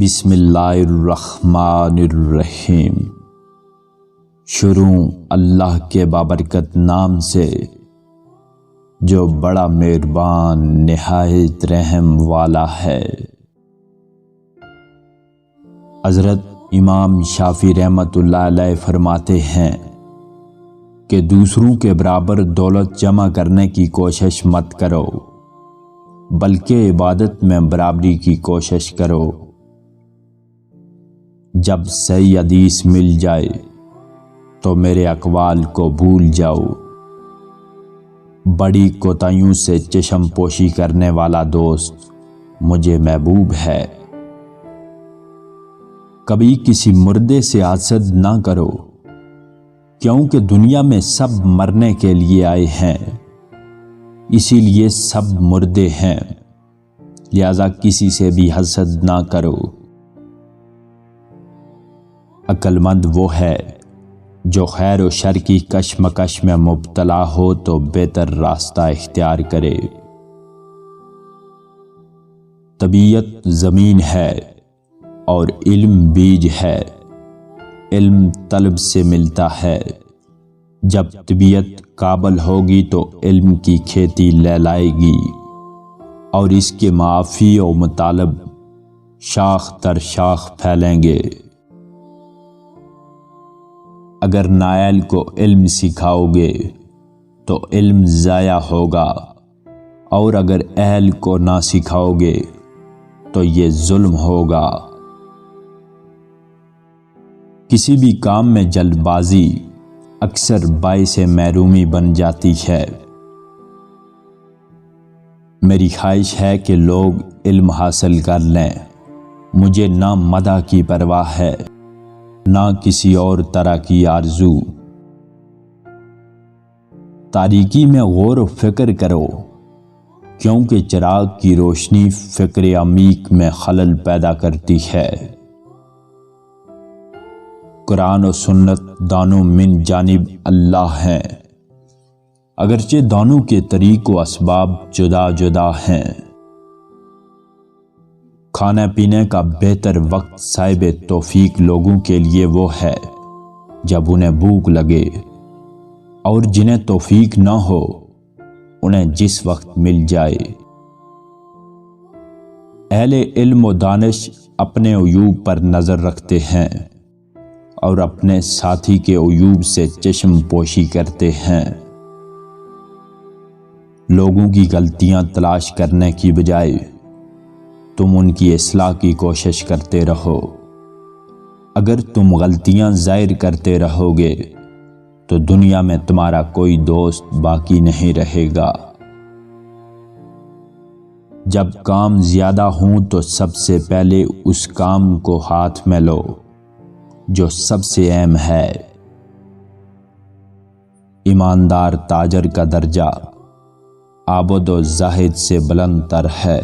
بسم اللہ الرحمن الرحیم۔ شروع اللہ کے بابرکت نام سے جو بڑا مہربان نہایت رحم والا ہے۔ حضرت امام شافعی رحمۃ اللہ علیہ فرماتے ہیں کہ دوسروں کے برابر دولت جمع کرنے کی کوشش مت کرو، بلکہ عبادت میں برابری کی کوشش کرو۔ جب صحیح حدیث مل جائے تو میرے اقوال کو بھول جاؤ۔ بڑی کوتاہیوں سے چشم پوشی کرنے والا دوست مجھے محبوب ہے۔ کبھی کسی مردے سے حسد نہ کرو، کیونکہ دنیا میں سب مرنے کے لیے آئے ہیں، اسی لیے سب مردے ہیں، لہذا کسی سے بھی حسد نہ کرو۔ عقل مند وہ ہے جو خیر و شر کی کشمکش میں مبتلا ہو تو بہتر راستہ اختیار کرے۔ طبیعت زمین ہے اور علم بیج ہے۔ علم طلب سے ملتا ہے۔ جب طبیعت قابل ہوگی تو علم کی کھیتی لہلائے گی اور اس کے معافی و مطالب شاخ در شاخ پھیلیں گے۔ اگر نااہل کو علم سکھاؤ گے تو علم ضائع ہوگا، اور اگر اہل کو نہ سکھاؤ گے تو یہ ظلم ہوگا۔ کسی بھی کام میں جلد بازی اکثر باعث محرومی بن جاتی ہے۔ میری خواہش ہے کہ لوگ علم حاصل کر لیں۔ مجھے نہ مدح کی پرواہ ہے، نہ کسی اور طرح کی آرزو۔ تاریکی میں غور و فکر کرو، کیونکہ چراغ کی روشنی فکر عمیق میں خلل پیدا کرتی ہے۔ قرآن و سنت دونوں من جانب اللہ ہیں، اگرچہ دونوں کے طریق و اسباب جدا جدا ہیں۔ کھانے پینے کا بہتر وقت صاحب توفیق لوگوں کے لیے وہ ہے جب انہیں بھوک لگے، اور جنہیں توفیق نہ ہو انہیں جس وقت مل جائے۔ اہل علم و دانش اپنے عیوب پر نظر رکھتے ہیں اور اپنے ساتھی کے عیوب سے چشم پوشی کرتے ہیں۔ لوگوں کی غلطیاں تلاش کرنے کی بجائے تم ان کی اصلاح کی کوشش کرتے رہو۔ اگر تم غلطیاں ظاہر کرتے رہو گے تو دنیا میں تمہارا کوئی دوست باقی نہیں رہے گا۔ جب کام زیادہ ہوں تو سب سے پہلے اس کام کو ہاتھ میں لو جو سب سے اہم ہے۔ ایماندار تاجر کا درجہ عابد و زاہد سے بلند تر ہے۔